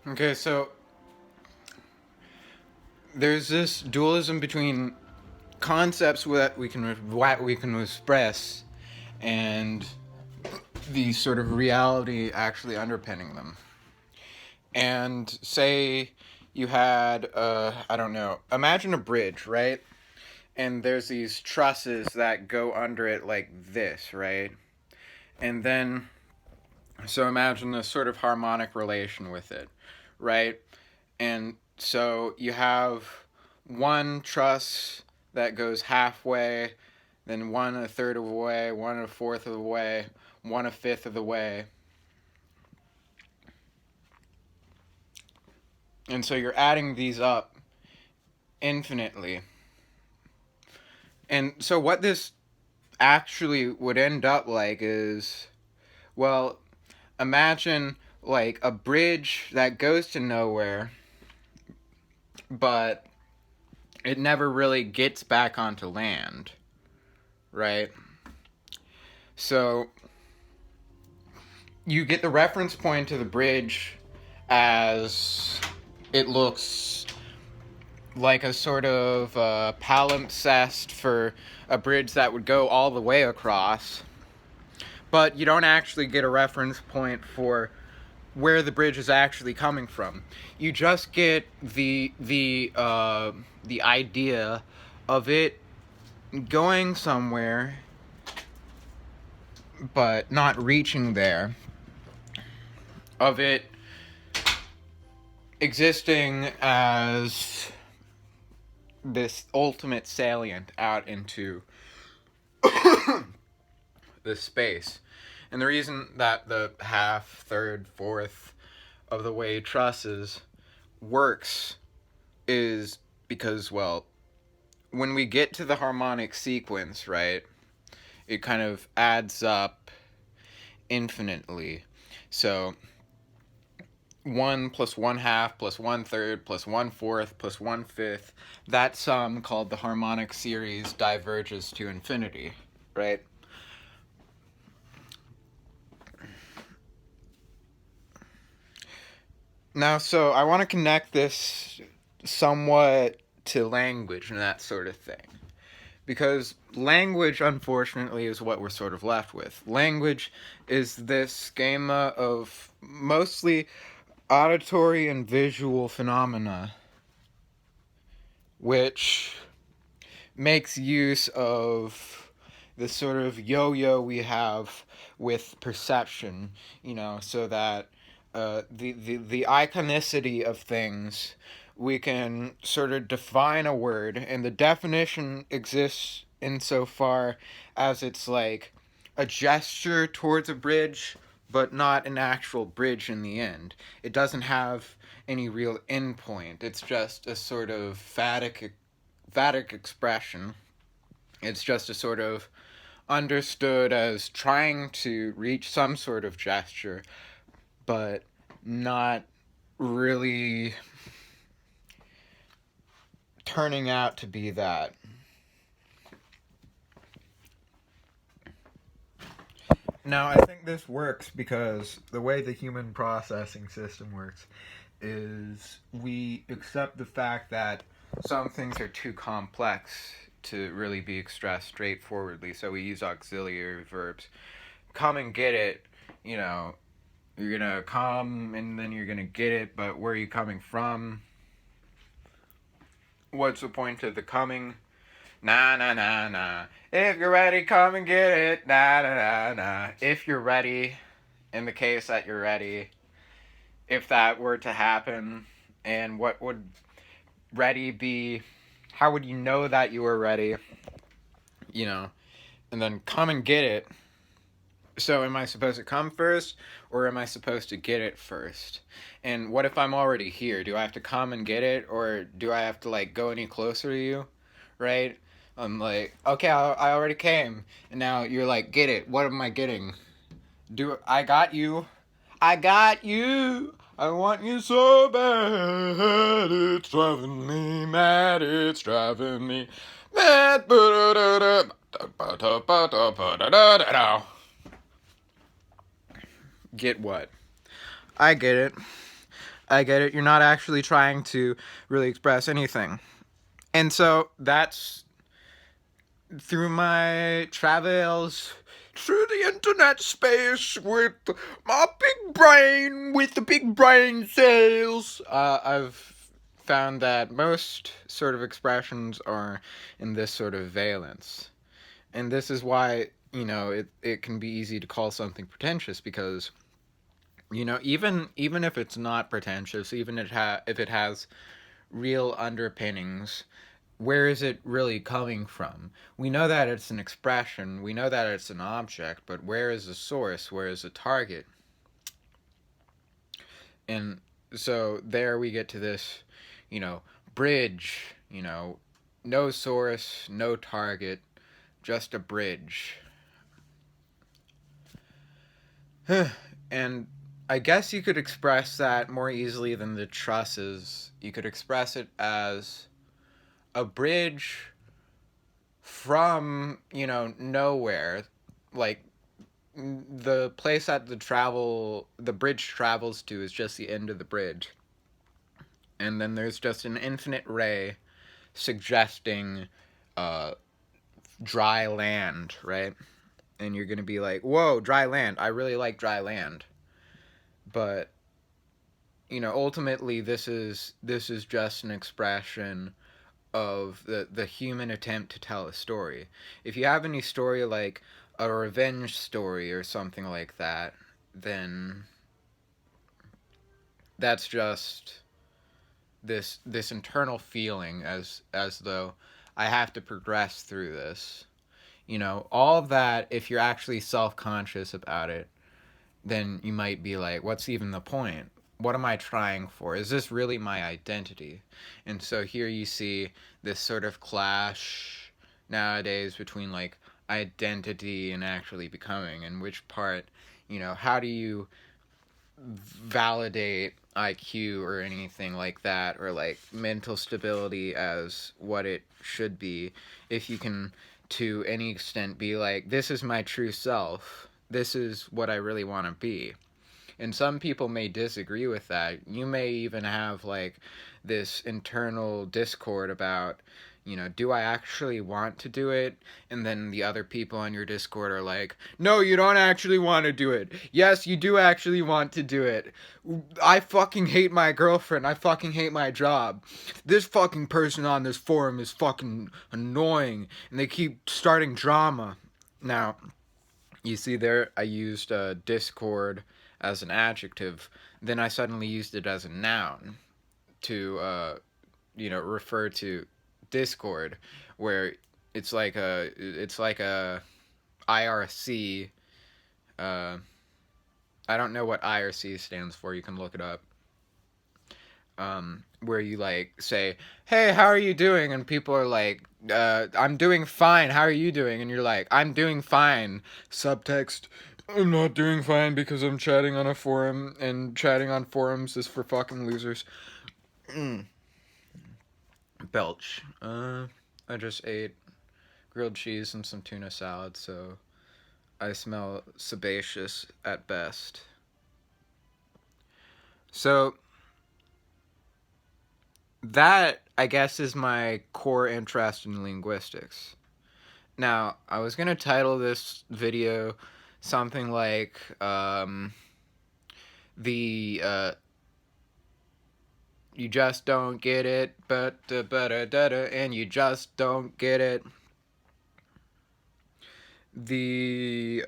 Okay, so there's this dualism between concepts that we can express and the sort of reality actually underpinning them. And say you had I don't know, imagine a bridge, right? And there's these trusses that go under it like this, right? And then so imagine this sort of harmonic relation with it, right? And so you have one truss that goes halfway, then one a third of the way, one a fourth of the way, one a fifth of the way. And so you're adding these up infinitely. And so what this actually would end up like is, well, imagine like a bridge that goes to nowhere, but it never really gets back onto land, right? So you get the reference point to the bridge as it looks like a sort of palimpsest for a bridge that would go all the way across, but you don't actually get a reference point for where the bridge is actually coming from. You just get the idea of it going somewhere but not reaching there, of it existing as this ultimate salient out into this space. And the reason that the half, third, fourth of the way trusses works is because, well, when we get to the harmonic sequence, right, it kind of adds up infinitely. So 1 plus 1/2 plus 1/3 plus 1/4 plus 1/5, that sum called the harmonic series diverges to infinity, right? Now, so I want to connect this somewhat to language and that sort of thing. Because language, unfortunately, is what we're sort of left with. Language is this schema of mostly auditory and visual phenomena, which makes use of the sort of yo-yo we have with perception, so that the iconicity of things, we can sort of define a word, and the definition exists insofar as it's like a gesture towards a bridge, but not an actual bridge in the end. It doesn't have any real endpoint. It's just a sort of phatic expression. It's just a sort of understood as trying to reach some sort of gesture, but not really turning out to be that. Now, I think this works because the way the human processing system works is we accept the fact that some things are too complex to really be expressed straightforwardly, so we use auxiliary verbs. Come and get it, you know, you're gonna come and then you're gonna get it, but where are you coming from? What's the point of the coming? Nah, nah, nah, nah. If you're ready, come and get it. Nah, nah, nah, nah. If you're ready, in the case that you're ready, if that were to happen, and what would ready be? How would you know that you were ready? And then come and get it. So am I supposed to come first, or am I supposed to get it first? And what if I'm already here? Do I have to come and get it, or do I have to like go any closer to you? Right? I'm like, okay, I already came, and now you're like, get it. What am I getting? Do I got you? I got you. I want you so bad. It's driving me mad. It's driving me mad. Get what? I get it. I get it. You're not actually trying to really express anything. And so that's through my travels through the internet space with my big brain, with the big brain cells. I've found that most sort of expressions are in this sort of valence. And this is why, it can be easy to call something pretentious because, even if it's not pretentious, even if it has real underpinnings, where is it really coming from? We know that it's an expression, we know that it's an object, but where is the source? Where is the target? And so there we get to this, bridge, no source, no target, just a bridge. And I guess you could express that more easily than the trusses. You could express it as a bridge from, nowhere. Like, the place that the bridge travels to is just the end of the bridge. And then there's just an infinite ray suggesting uh, dry land, right? And you're going to be like, whoa, dry land. I really like dry land. But ultimately this is just an expression of the human attempt to tell a story. If you have any story like a revenge story or something like that, then that's just this internal feeling as though I have to progress through this. All of that, if you're actually self-conscious about it, then you might be like, what's even the point? What am I trying for? Is this really my identity? And so here you see this sort of clash nowadays between like identity and actually becoming, and which part, how do you validate IQ or anything like that, or like mental stability as what it should be, if you can to any extent be like, this is my true self, this is what I really want to be. And some people may disagree with that. You may even have like this internal discord about, do I actually want to do it? And then the other people on your Discord are like, no, you don't actually want to do it. Yes, you do actually want to do it. I fucking hate my girlfriend. I fucking hate my job. This fucking person on this forum is fucking annoying. And they keep starting drama. Now, you see there, I used Discord as an adjective. Then I suddenly used it as a noun to, refer to Discord, where it's like a IRC. Uh, I don't know what IRC stands for. You can look it up. Where you like say, "Hey, how are you doing?" And people are like, "I'm doing fine. How are you doing?" And you're like, "I'm doing fine." Subtext: I'm not doing fine because I'm chatting on a forum, and chatting on forums is for fucking losers. Belch. I just ate grilled cheese and some tuna salad, so I smell sebaceous at best. So that, I guess, is my core interest in linguistics. Now, I was gonna title this video something like the you just don't get it, but and you just don't get it. The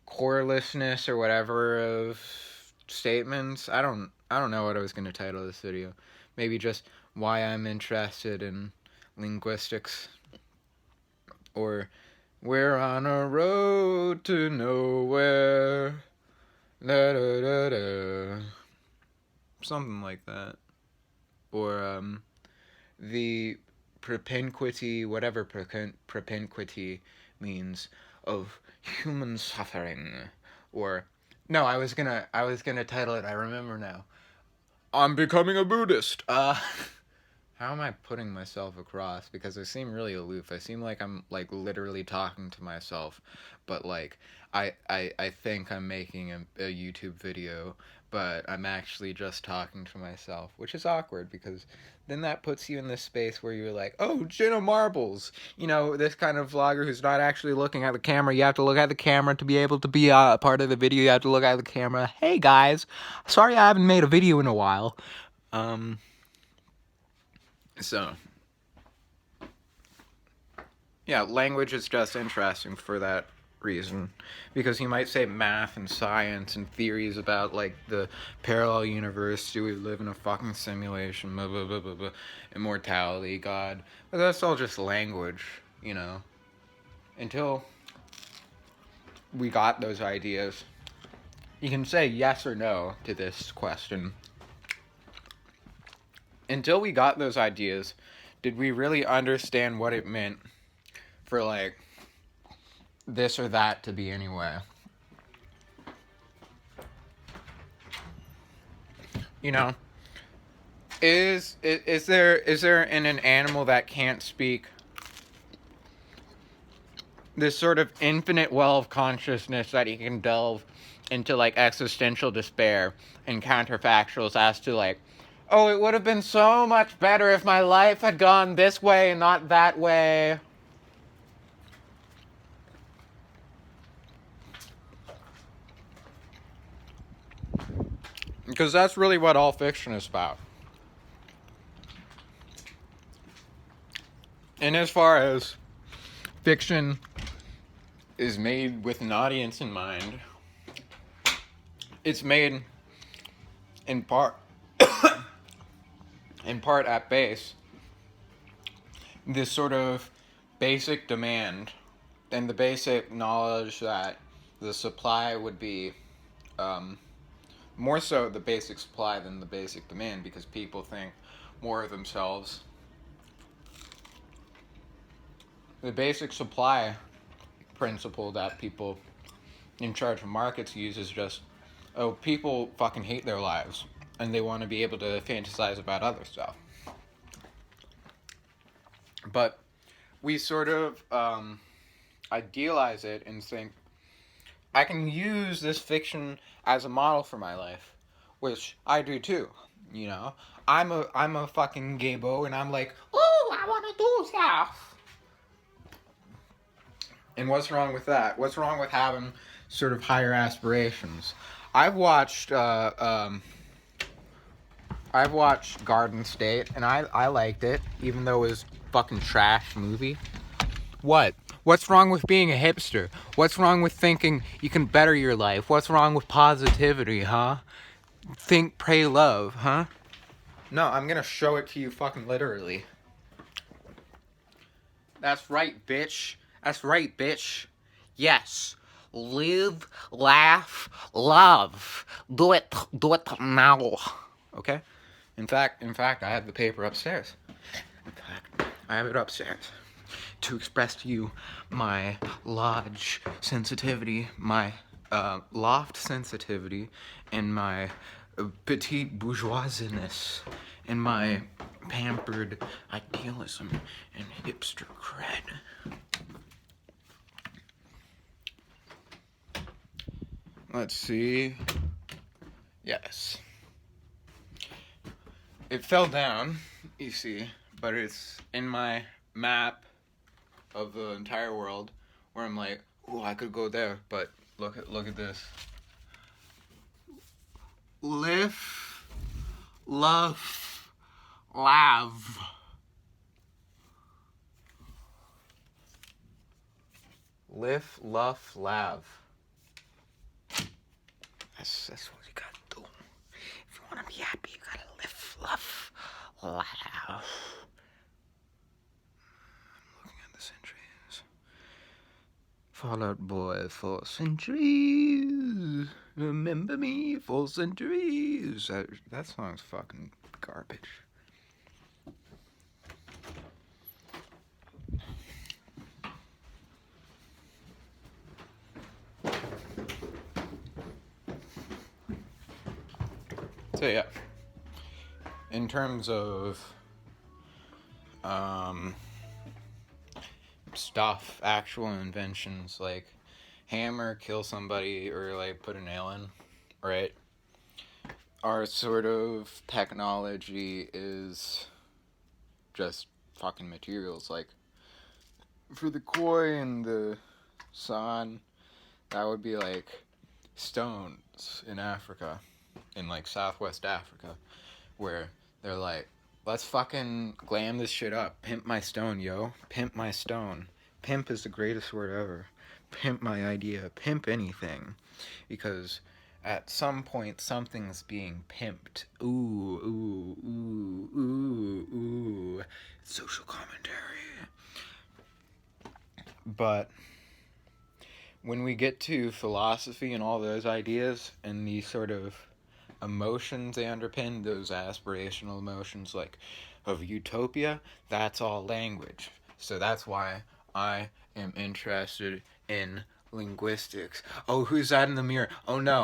corelessness or whatever of statements. I don't know what I was gonna title this video. Maybe just why I'm interested in linguistics, or we're on a road to nowhere. Da, da, da, da. Something like that. Or the propinquity, whatever propinquity means, of human suffering. Or no, I was gonna title it, I remember now, I'm becoming a Buddhist. How am I putting myself across? Because I seem really aloof. I seem like I'm like literally talking to myself, but like I think I'm making a YouTube video, but I'm actually just talking to myself, which is awkward because then that puts you in this space where you're like, oh, Jenna Marbles. You know, this kind of vlogger who's not actually looking at the camera. You have to look at the camera to be able to be a part of the video. You have to look at the camera. Hey, guys. Sorry I haven't made a video in a while. So, yeah, language is just interesting for that reason, because you might say math and science and theories about like the parallel universe, do we live in a fucking simulation, blah, blah, blah, blah, blah, immortality, God, but that's all just language, you know, until we got those ideas. You can say yes or no to this question. Until we got those ideas, did we really understand what it meant for like this or that to be anyway? You know, is there in an animal that can't speak this sort of infinite well of consciousness that he can delve into like existential despair and counterfactuals as to like, oh, it would have been so much better if my life had gone this way and not that way? Because that's really what all fiction is about. And as far as fiction is made with an audience in mind, it's made in part at base this sort of basic demand and the basic knowledge that the supply would be more so the basic supply than the basic demand, because people think more of themselves. The basic supply principle that people in charge of markets use is just, oh, people fucking hate their lives and they want to be able to fantasize about other stuff. But we sort of idealize it and think, I can use this fiction as a model for my life, which I do too. You know, I'm a fucking gaybo, and I'm like, oh, I want to do stuff. And what's wrong with that? What's wrong with having sort of higher aspirations? I've watched Garden State, and I liked it, even though it was fucking trash movie. What? What's wrong with being a hipster? What's wrong with thinking you can better your life? What's wrong with positivity, huh? Think, pray, love, huh? No, I'm gonna show it to you fucking literally. That's right, bitch. That's right, bitch. Yes. Live, laugh, love. Do it now. Okay? In fact, I have the paper upstairs. In fact, I have it upstairs to express to you my lodge sensitivity, my loft sensitivity, and my petite bourgeoisiness, and my pampered idealism and hipster cred. Let's see. Yes. It fell down, you see, but it's in my map of the entire world where I'm like, oh, I could go there, but look at this. Live, love, laugh. Live, love, laugh. That's what you gotta do. If you wanna be happy, you gotta live, love, laugh. I'm looking at the centuries. Fall Out Boy, 4 centuries. Remember me, 4 centuries. That song's fucking garbage. So yeah, in terms of stuff, actual inventions like hammer, kill somebody, or like put a nail in, right? our sort of technology is just fucking materials. Like, for the koi and the san, that would be like stones in Africa, in like Southwest Africa, where they're like, let's fucking glam this shit up. Pimp my stone, yo. Pimp my stone. Pimp is the greatest word ever. Pimp my idea. Pimp anything. Because at some point, something's being pimped. Ooh, ooh, ooh, ooh, ooh. Social commentary. But when we get to philosophy and all those ideas and these sort of emotions they underpin, those aspirational emotions like of utopia, that's all language. So that's why I am interested in linguistics. Oh, who's that in the mirror? Oh no.